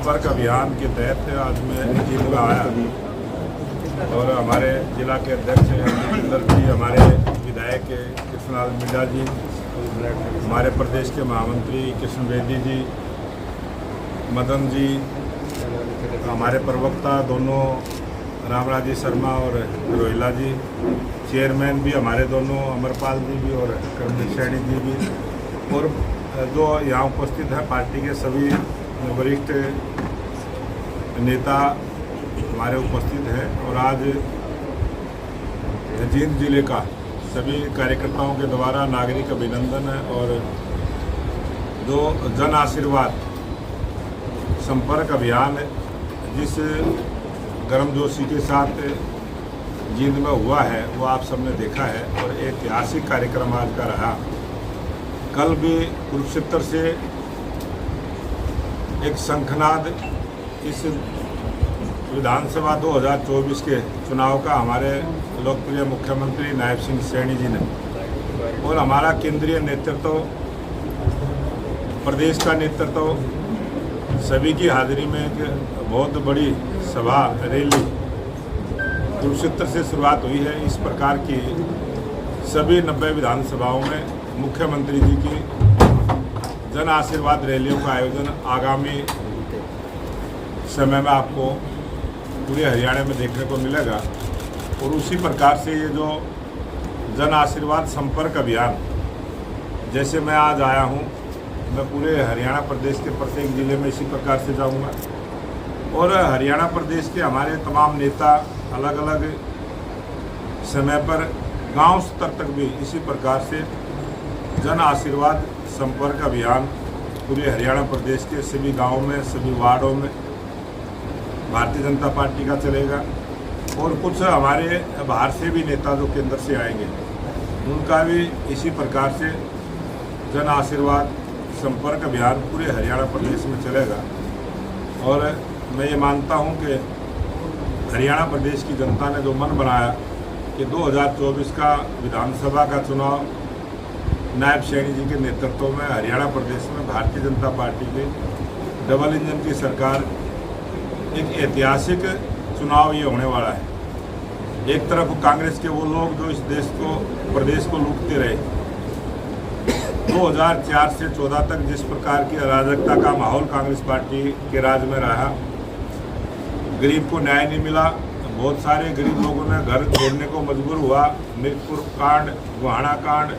संपर्क अभियान के तहत आज मैं जींद में आया और हमारे जिला के अध्यक्ष जितेंद्र जी, हमारे विधायक कृष्णलाल मीणा जी, हमारे प्रदेश के महामंत्री कृष्ण बेदी जी, मदन जी, हमारे प्रवक्ता दोनों रामराजी शर्मा और रोहिला जी, चेयरमैन भी हमारे दोनों अमरपाल जी भी और कर्मवीर सैनी जी भी, और जो यहाँ उपस्थित है पार्टी के सभी वरिष्ठ नेता हमारे उपस्थित हैं। और आज जींद जिले का सभी कार्यकर्ताओं के द्वारा नागरिक अभिनंदन है और जो जन आशीर्वाद संपर्क अभियान जिस गर्मजोशी के साथ जींद में हुआ है वो आप सबने देखा है और ऐतिहासिक कार्यक्रम आज का रहा। कल भी कुरुक्षेत्र से एक शंखनाद इस विधानसभा 2024 के चुनाव का हमारे लोकप्रिय मुख्यमंत्री नायब सिंह सैनी जी ने और हमारा केंद्रीय नेतृत्व, प्रदेश का नेतृत्व सभी की हाजिरी में एक बहुत बड़ी सभा रैली कुरुक्षेत्र से शुरुआत हुई है। इस प्रकार की सभी 90 विधानसभाओं में मुख्यमंत्री जी की जन आशीर्वाद रैलियों का आयोजन आगामी समय में आपको पूरे हरियाणा में देखने को मिलेगा। और उसी प्रकार से ये जो जन आशीर्वाद संपर्क अभियान, जैसे मैं आज आया हूँ, मैं पूरे हरियाणा प्रदेश के प्रत्येक जिले में इसी प्रकार से जाऊँगा और हरियाणा प्रदेश के हमारे तमाम नेता अलग अलग समय पर गांव स्तर तक भी इसी प्रकार से जन आशीर्वाद संपर्क अभियान पूरे हरियाणा प्रदेश के सभी गांवों में, सभी वार्डों में भारतीय जनता पार्टी का चलेगा। और कुछ हमारे बाहर से भी नेता जो केंद्र से आएंगे उनका भी इसी प्रकार से जन आशीर्वाद संपर्क अभियान पूरे हरियाणा प्रदेश में चलेगा। और मैं ये मानता हूँ कि हरियाणा प्रदेश की जनता ने जो मन बनाया कि 2024 का विधानसभा का चुनाव नायब सैनी जी के नेतृत्व में हरियाणा प्रदेश में भारतीय जनता पार्टी के डबल इंजन की सरकार, एक ऐतिहासिक चुनाव ये होने वाला है। एक तरफ कांग्रेस के वो लोग जो इस देश को, प्रदेश को लूटते रहे, 2004 से 14 तक जिस प्रकार की अराजकता का माहौल कांग्रेस पार्टी के राज में रहा, गरीब को न्याय नहीं मिला, बहुत सारे गरीब लोगों ने घर छोड़ने को मजबूर हुआ, मिर्चपुर कांड, गोहाना कांड,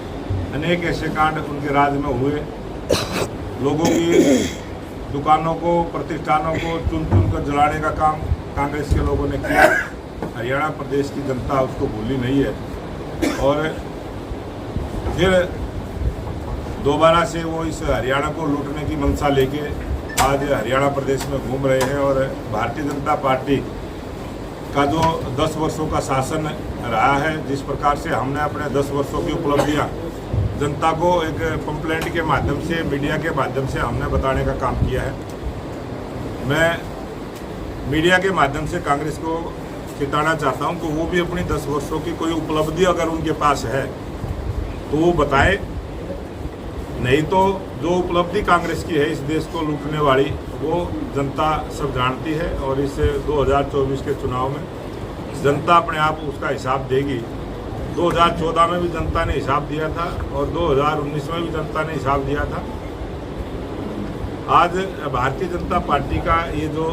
अनेक ऐसे कांड उनके राज में हुए। लोगों की दुकानों को, प्रतिष्ठानों को चुन चुन कर जलाने का काम कांग्रेस के लोगों ने किया। हरियाणा प्रदेश की जनता उसको भूली नहीं है और फिर दोबारा से वो इस हरियाणा को लूटने की मंशा लेके आज हरियाणा प्रदेश में घूम रहे हैं। और भारतीय जनता पार्टी का जो 10 वर्षों का शासन रहा है, जिस प्रकार से हमने अपने 10 वर्षों की उपलब्धियां जनता को एक पंपलेट के माध्यम से, मीडिया के माध्यम से हमने बताने का काम किया है। मैं मीडिया के माध्यम से कांग्रेस को चिताना चाहता हूं कि वो भी अपनी 10 वर्षों की कोई उपलब्धि अगर उनके पास है तो वो बताए, नहीं तो जो उपलब्धि कांग्रेस की है इस देश को लूटने वाली, वो जनता सब जानती है। और इस 2024 के चुनाव में जनता अपने आप उसका हिसाब देगी। 2014 में भी जनता ने हिसाब दिया था और 2019 में भी जनता ने हिसाब दिया था। आज भारतीय जनता पार्टी का ये जो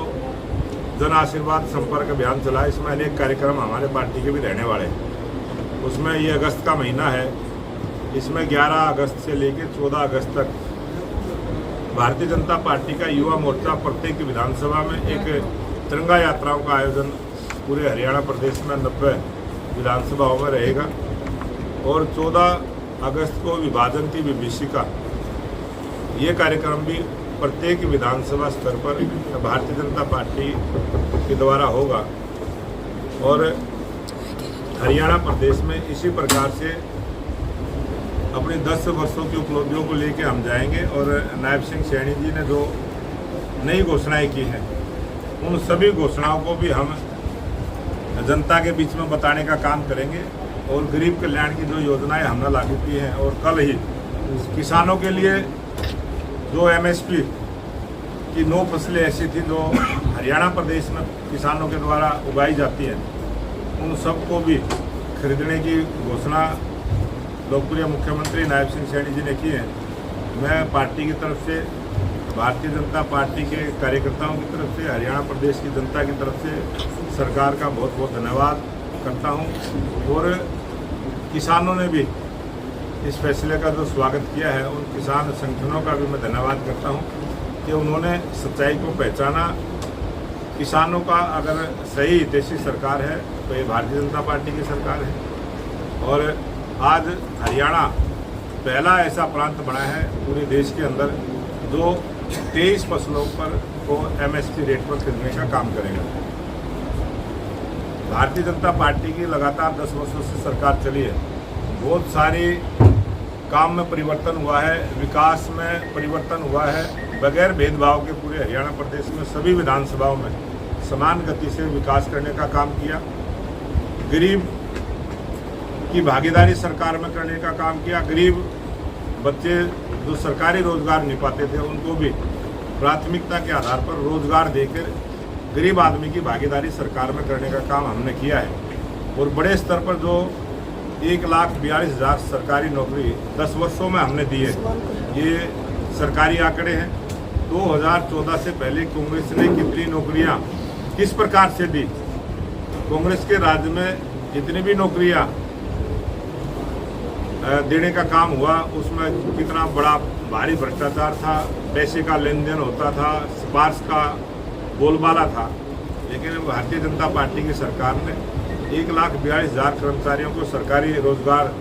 जन आशीर्वाद संपर्क अभियान चला है, इसमें अनेक कार्यक्रम हमारे पार्टी के भी रहने वाले हैं। उसमें ये अगस्त का महीना है, इसमें 11 अगस्त से लेकर 14 अगस्त तक भारतीय जनता पार्टी का युवा मोर्चा प्रत्येक विधानसभा में एक तिरंगा यात्राओं का आयोजन पूरे हरियाणा प्रदेश में 90 विधानसभाओं में रहेगा। और 14 अगस्त को विभाजन की विभीषिका, ये कार्यक्रम भी प्रत्येक विधानसभा स्तर पर भारतीय जनता पार्टी के द्वारा होगा। और हरियाणा प्रदेश में इसी प्रकार से अपनी 10 वर्षों की उपलब्धियों को लेकर हम जाएंगे। और नायब सिंह सैनी जी ने जो नई घोषणाएं की हैं, उन सभी घोषणाओं को भी हम जनता के बीच में बताने का काम करेंगे। और गरीब कल्याण की जो योजनाएं हमने लागू की हैं, और कल ही किसानों के लिए जो MSP कि 9 फसलें ऐसी थी जो हरियाणा प्रदेश में किसानों के द्वारा उगाई जाती हैं, उन सबको भी खरीदने की घोषणा लोकप्रिय मुख्यमंत्री नायब सिंह सैनी जी ने की है। मैं पार्टी की तरफ से, भारतीय जनता पार्टी के कार्यकर्ताओं की तरफ से, हरियाणा प्रदेश की जनता की तरफ से सरकार का बहुत बहुत धन्यवाद करता हूं। और किसानों ने भी इस फैसले का जो स्वागत किया है, उन किसान संगठनों का भी मैं धन्यवाद करता हूं कि उन्होंने सच्चाई को पहचाना। किसानों का अगर सही हितैषी सरकार है तो ये भारतीय जनता पार्टी की सरकार है। और आज हरियाणा पहला ऐसा प्रांत बना है पूरे देश के अंदर जो 23 फसलों पर को MSP रेट पर खरीदने का काम करेगा। भारतीय जनता पार्टी की लगातार 10 वर्षों से सरकार चली है। बहुत सारे काम में परिवर्तन हुआ है, विकास में परिवर्तन हुआ है। बगैर भेदभाव के पूरे हरियाणा प्रदेश में सभी विधानसभाओं में समान गति से विकास करने का काम किया। गरीब की भागीदारी सरकार में करने का काम किया। गरीब बच्चे जो सरकारी रोजगार नहीं पाते थे, उनको भी प्राथमिकता के आधार पर रोजगार देकर गरीब आदमी की भागीदारी सरकार में करने का काम हमने किया है। और बड़े स्तर पर जो 1,42,000 सरकारी नौकरी 10 वर्षों में हमने दी है, ये सरकारी आंकड़े हैं। 2014 से पहले कांग्रेस ने कितनी नौकरियां किस प्रकार से दी, कांग्रेस के राज्य में जितनी भी नौकरियां देने का काम हुआ, उसमें कितना बड़ा भारी भ्रष्टाचार था, पैसे का लेन देन होता था, सिफारिश का बोलबाला था। लेकिन भारतीय जनता पार्टी की सरकार ने 1,42,000 कर्मचारियों को सरकारी रोजगार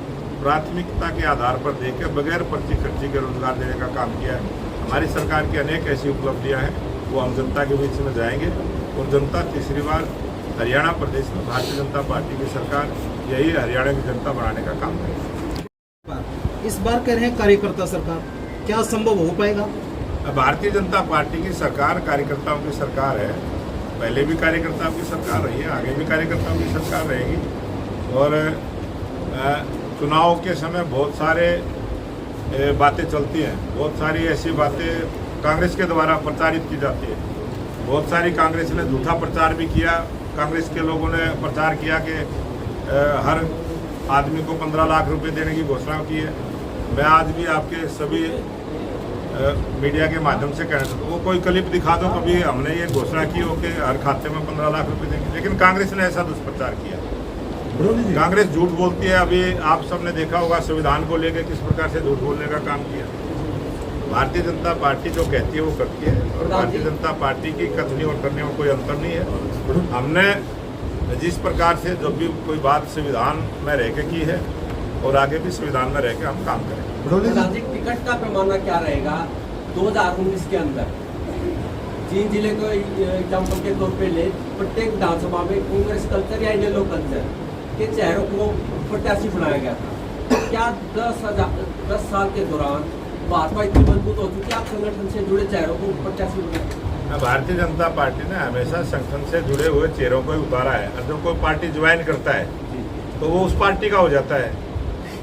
प्राथमिकता के आधार पर देकर बगैर पर्ची खर्ची के रोजगार देने का काम किया है। हमारी सरकार की अनेक ऐसी उपलब्धियां हैं, वो हम जनता के बीच में जाएंगे। और जनता तीसरी बार हरियाणा प्रदेश में भारतीय जनता पार्टी की सरकार, यही हरियाणा की जनता बनाने का काम करेगी। इस बार कह रहे हैं कार्यकर्ता सरकार, क्या संभव हो पाएगा? भारतीय जनता पार्टी की सरकार कार्यकर्ताओं की सरकार है। पहले भी कार्यकर्ताओं की सरकार रही है, आगे भी कार्यकर्ताओं की सरकार रहेगी। और चुनाव के समय बहुत सारे बातें चलती हैं, बहुत सारी ऐसी बातें कांग्रेस के द्वारा प्रचारित की जाती है। बहुत सारी कांग्रेस ने झूठा प्रचार भी किया। कांग्रेस के लोगों ने प्रचार किया कि हर आदमी को 15 लाख रुपए देने की घोषणा की है। मैं आज भी आपके सभी मीडिया के माध्यम से कहना चाहता हूँ, वो कोई क्लिप दिखा दो कभी हमने ये घोषणा की हो कि हर खाते में 15 लाख रुपए देंगे। लेकिन कांग्रेस ने ऐसा दुष्प्रचार किया। कांग्रेस झूठ बोलती है। अभी आप सबने देखा होगा संविधान को लेकर किस प्रकार से झूठ बोलने का काम किया। भारतीय जनता पार्टी जो कहती है वो करती है। और भारतीय जनता पार्टी की कथनी और करने में कोई अंतर नहीं है। हमने जिस प्रकार से जब भी कोई बात संविधान में रह के की है और आगे भी संविधान में रह के हम काम करेंगे। राजनीतिक टिकट का पैमाना क्या रहेगा 2019 के अंदर? जींद जिले को एग्जाम्पल के तौर पे ले, प्रत्येक विधानसभा में कांग्रेस कल्चर या इनेलो कल्चर के चेहरों को प्रत्याशी बनाया गया था। क्या 10 साल के दौरान भाजपा इतनी मजबूत हो चुकी है, आप संगठन से जुड़े चेहरों को प्रत्याशी बनाए? भारतीय जनता पार्टी ने हमेशा संगठन से जुड़े हुए चेहरों को ही उतारा है। और जब कोई पार्टी ज्वाइन करता है तो वो उस पार्टी का हो जाता है।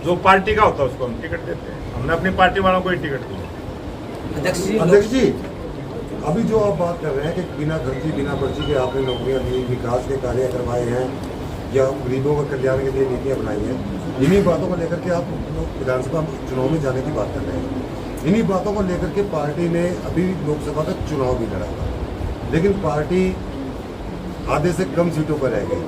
जो पार्टी का होता है उसको हम टिकट देते हैं। हमने अपनी पार्टी वालों को ही टिकट दिया। अध्यक्ष जी, अभी जो आप बात कर रहे हैं कि बिना खर्ची बिना पर्ची के आपने नौकरियां दी, विकास के कार्य करवाए हैं या गरीबों के कल्याण के लिए नीतियां बनाई हैं, इन्हीं बातों को लेकर के आप विधानसभा चुनाव में जाने की बात कर रहे हैं। इन्हीं बातों को लेकर के पार्टी ने अभी लोकसभा का चुनाव भी लड़ा था, लेकिन पार्टी आधे से कम सीटों पर रह गई।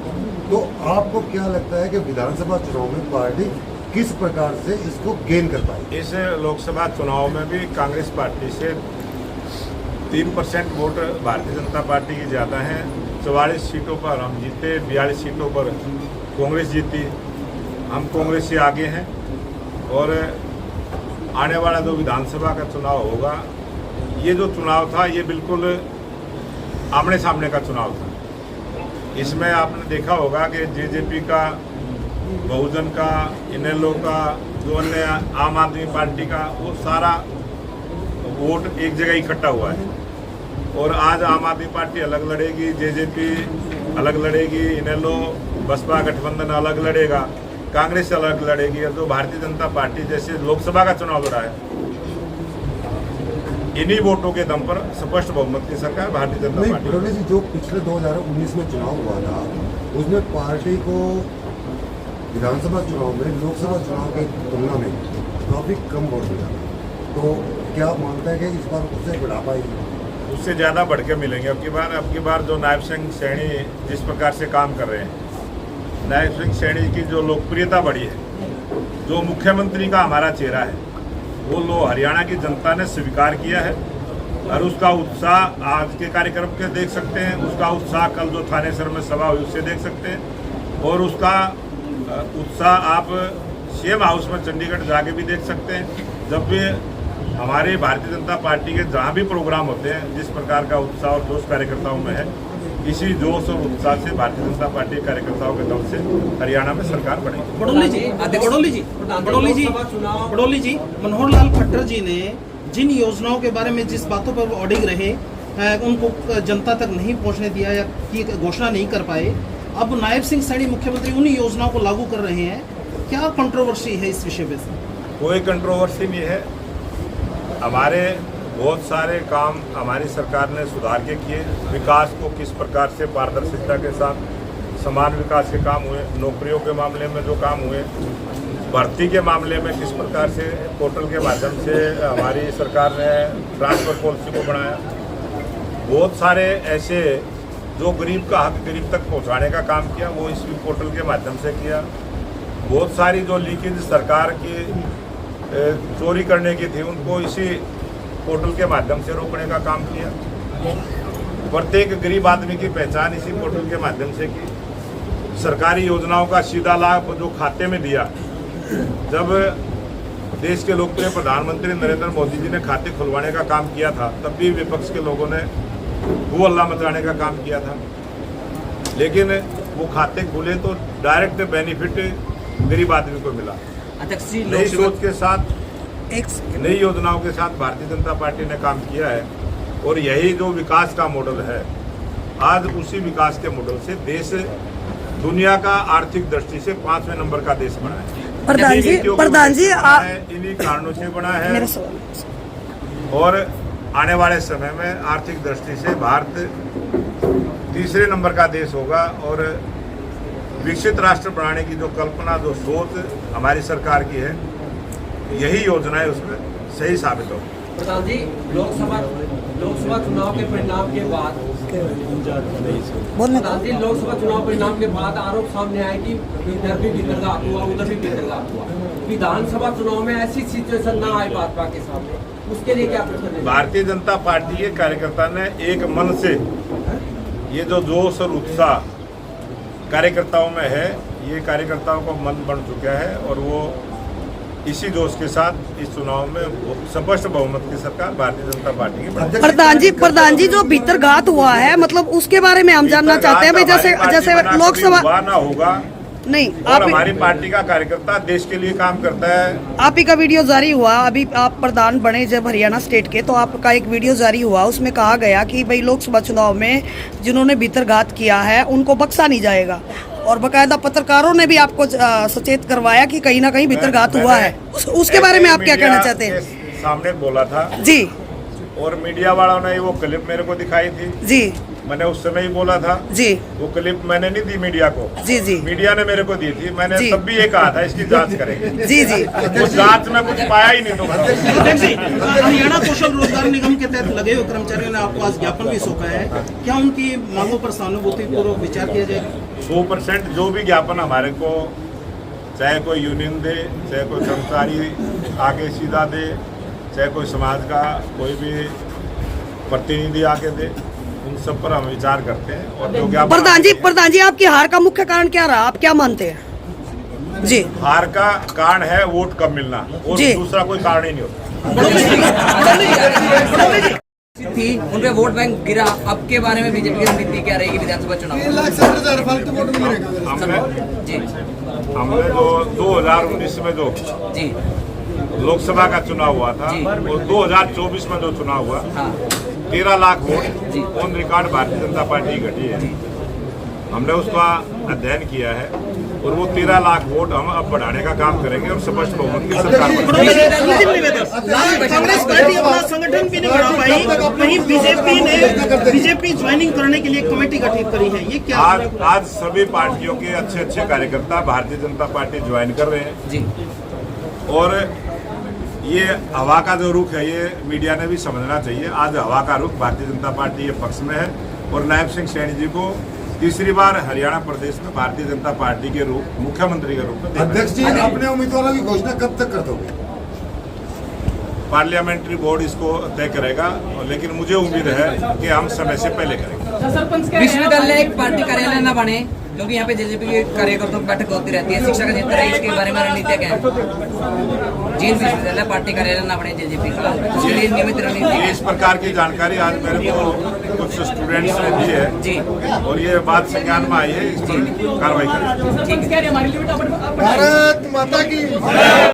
तो आपको क्या लगता है कि विधानसभा चुनाव में पार्टी किस प्रकार से इसको गेन कर पाई? इस लोकसभा चुनाव में भी कांग्रेस पार्टी से 3% वोट भारतीय जनता पार्टी की ज़्यादा है। 44 सीटों पर हम जीते, 42 सीटों पर कांग्रेस जीती। हम कांग्रेस से आगे हैं। और आने वाला जो विधानसभा का चुनाव होगा, ये जो चुनाव था ये बिल्कुल आमने सामने का चुनाव था। इसमें आपने देखा होगा कि जेजेपी का, बहुजन का, इनेलो का, जो अन्य आम आदमी पार्टी का, वो सारा वोट एक जगह इकट्ठा हुआ है। और आज आम आदमी पार्टी अलग लड़ेगी, जेजेपी अलग लड़ेगी, इनेलो बसपा गठबंधन अलग लड़ेगा, कांग्रेस अलग लड़ेगी। और जो भारतीय जनता पार्टी जैसे लोकसभा का चुनाव लड़ा है इन्हीं वोटों के दम पर स्पष्ट बहुमत की सरकार भारतीय जनता नहीं, पार्टी। भड़ोले जी, जो पिछले 2019 में चुनाव हुआ था उसमें पार्टी को विधानसभा चुनाव में लोकसभा चुनाव की तुलना में काफी कम वोट मिला। तो क्या आप मानते हैं कि इस बार उससे बढ़ा पाएगी? उससे ज़्यादा बढ़ के मिलेंगे। अब की बार जो नायब सिंह सैनी जिस प्रकार से काम कर रहे हैं, नायब सिंह सैनी की जो लोकप्रियता बढ़ी है, जो मुख्यमंत्री का हमारा चेहरा है, वो लोग हरियाणा की जनता ने स्वीकार किया है। और उसका उत्साह आज के कार्यक्रम के देख सकते हैं, उसका उत्साह कल जो थानेसर में सभा हुई उससे देख सकते हैं, और उसका उत्साह आप सीएम हाउस में चंडीगढ़ जाके भी देख सकते हैं। जब भी हमारे भारतीय जनता पार्टी के जहाँ भी प्रोग्राम होते हैं, जिस प्रकार का उत्साह और जोश कार्यकर्ताओं में है, इसी जोश और उत्साह से भारतीय जनता पार्टी के कार्यकर्ताओं के दल से हरियाणा में सरकार बनेगी। बड़ोली जी, मनोहर लाल खट्टर जी ने जिन योजनाओं के बारे में जिस बातों पर वो अडिग रहे, उनको जनता तक नहीं पहुंचने दिया या की घोषणा नहीं कर पाए, अब नायब सिंह सैनी मुख्यमंत्री उन्हीं योजनाओं को लागू कर रहे हैं। क्या कंट्रोवर्सी है इस विषय में? कोई कंट्रोवर्सी नहीं है। हमारे बहुत सारे काम हमारी सरकार ने सुधार के किए। विकास को किस प्रकार से पारदर्शिता के साथ समान विकास के काम हुए, नौकरियों के मामले में जो काम हुए, भर्ती के मामले में किस प्रकार से पोर्टल के माध्यम से हमारी सरकार ने ट्रांसफर पॉलिसी को बढ़ाया। बहुत सारे ऐसे जो गरीब का हक गरीब तक पहुंचाने का काम किया, वो इस पोर्टल के माध्यम से किया। बहुत सारी जो लीकेज सरकार की चोरी करने की थी, उनको इसी पोर्टल के माध्यम से रोकने का काम किया। प्रत्येक गरीब आदमी की पहचान इसी पोर्टल के माध्यम से की। सरकारी योजनाओं का सीधा लाभ जो खाते में दिया। जब देश के लोकप्रिय प्रधानमंत्री नरेंद्र मोदी जी ने खाते खुलवाने का काम किया था, तब भी विपक्ष के लोगों ने हू हल्ला मचाने का काम किया था। लेकिन वो खाते खुले तो डायरेक्ट बेनिफिट गरीब आदमी को मिला। नई सोच के साथ, नई योजनाओं के साथ भारतीय जनता पार्टी ने काम किया है, और यही जो विकास का मॉडल है, आज उसी विकास के मॉडल से देश दुनिया का आर्थिक दृष्टि से 5वें नंबर का देश बना है। प्रधान जी इन्हीं कारणों से बना है, और आने वाले समय में आर्थिक दृष्टि से भारत तीसरे नंबर का देश होगा, और विकसित राष्ट्र बनाने की जो कल्पना, जो सोच हमारी सरकार की है, यही योजनाएं उसमें सही साबित होगी। प्रधान जी, लोकसभा चुनाव के परिणाम के बाद लोकसभा चुनाव परिणाम के बाद आरोप सामने आए कि इधर भी भीतरघात हुआ, उधर भी भीतरघात हुआ। विधानसभा चुनाव में ऐसी सिचुएशन ना आए भाजपा के सामने, उसके लिए क्या प्रश्न? भारतीय जनता पार्टी के कार्यकर्ता ने एक मन से, ये जो जोश और उत्साह कार्यकर्ताओं में है, ये कार्यकर्ताओं का मन बन चुका है, और वो इसी जोश के साथ इस चुनाव में स्पष्ट बहुमत की सरकार भारतीय जनता पार्टी की। प्रधान जी, जो भीतरघात हुआ है, मतलब उसके बारे में हम जानना चाहते हैं। जैसे लोकसभा ना होगा नहीं, और हमारी पार्टी का कार्यकर्ता देश के लिए काम करता है। आप ही का वीडियो जारी हुआ, अभी आप प्रधान बने जब हरियाणा स्टेट के, तो आपका एक वीडियो जारी हुआ, उसमें कहा गया कि भाई लोकसभा चुनाव में जिन्होंने भीतरघात किया है उनको बख्शा नहीं जाएगा, और बकायदा पत्रकारों ने भी आपको सचेत करवाया कि कहीं ना कहीं भीतरघात हुआ है। उसके बारे में आप क्या कहना चाहते हैं? सामने बोला था जी, और मीडिया वालों ने वो क्लिप मेरे को दिखाई थी जी, मैंने उस समय ही बोला था जी, वो क्लिप मैंने नहीं दी मीडिया को, जी, जी, मीडिया ने मेरे को दी थी। मैंने तब भी ये कहा था इसकी जांच करेंगे। जी, जी, उस जांच में कुछ पाया ही नहीं। तो हरियाणा कौशल रोजगार निगम के तहत लगे हुए कर्मचारियों ने आपको आज ज्ञापन भी सौंपा है, क्या उनकी मांगों पर सहानुभूतिपूर्वक विचार किया जाएगा? 100% जो भी ज्ञापन हमारे को, चाहे कोई यूनियन दे, चाहे कोई कर्मचारी आके सीधा दे, चाहे कोई समाज का कोई भी प्रतिनिधि आके दे, उन सब पर हम विचार करते हैं। और जो ज्ञापन प्रधान जी आपकी हार का मुख्य कारण क्या रहा, आप क्या मानते हैं? जी, हार का कारण है वोट कम मिलना, और दूसरा कोई कारण ही नहीं होता। थी उनपे वोट बैंक गिरा, अब के बारे में बीजेपी की रणनीति क्या रहेगी विधानसभा चुनाव? हमने जो 2019 में जो जी लोकसभा का चुनाव हुआ था, और 2024 में जो चुनाव हुआ, 13 lakh vote on record Bharatiya Janata party घटी है। हमने उसका अध्ययन किया है। और वो 13 लाख वोट हम अब बढ़ाने का काम करेंगे और स्पष्ट बहुमत की सरकार बनाएंगे। कांग्रेस पार्टी अपना संगठन भी नहीं बना पाई, वहीं बीजेपी ने बीजेपी ज्वाइनिंग करने के लिए कमेटी गठित करी है, ये क्या? आज सभी पार्टियों के अच्छे कार्यकर्ता भारतीय जनता पार्टी ज्वाइन कर रहे हैं जी। और ये हवा का जो रुख है ये मीडिया ने भी समझना चाहिए। आज हवा का रुख भारतीय जनता पार्टी के पक्ष में है और नायब सिंह सैनी जी को तीसरी बार हरियाणा प्रदेश में भारतीय जनता पार्टी के रूप मुख्यमंत्री के रूप में अध्यक्ष जी अपने उम्मीदवारों की घोषणा कब तक कर दोगे? पार्लियामेंट्री बोर्ड इसको तय करेगा, लेकिन मुझे उम्मीद है कि हम समय से पहले करेंगे। विश्वविद्यालय एक पार्टी कार्यालय न बने, क्योंकि यहाँ पे जेजेपी के कार्यकर्ताओं की बैठक होती रहती है, शिक्षा का क्षेत्र है, इसके बारे में रणनीति क्या है? जींद विश्वविद्यालय पार्टी कार्यालय न बने जेजेपी का, इसके लिए नियमित रणनीति। इस प्रकार की जानकारी आज मेरे को कुछ स्टूडेंट्स ने दी है जी, और ये बात संज्ञान में आई है, इस पर कार्रवाई करेंगे। ठीक है। भारत माता की